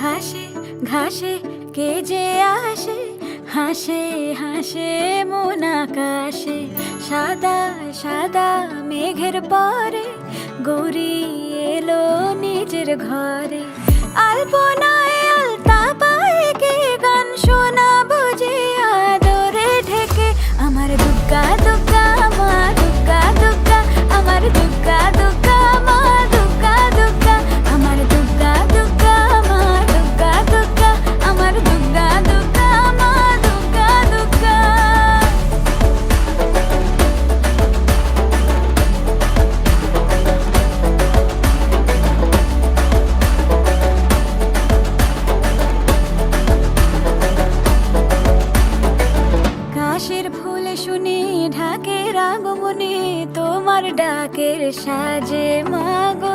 ঘাসে ঘাসে কে যে আসে, হাসে হাসে মন আকাশে। সাদা সাদা মেঘের পরে গৌরী এলো নিজের ঘরে। আলপনায় আলতা পায়ে কে গান শোনাবো যে আদরে ঢেকে। আমার দুগ্গা দুগ্গা মা দুগ্গা দুগ্গা, আমার দুগ্গা দুগ্গা মা দুগ্গা দুগ্গা, আমার দুগ্গা দুগ্গা মা দুগ্গা দুগ্গা, আমার দুগ্গা দুগ্গা মা দুগ্গা দুগ্গা। কাশের ফুল শুনি ঢাকের আগমনে, তোমার ডাকের সাজে মাগো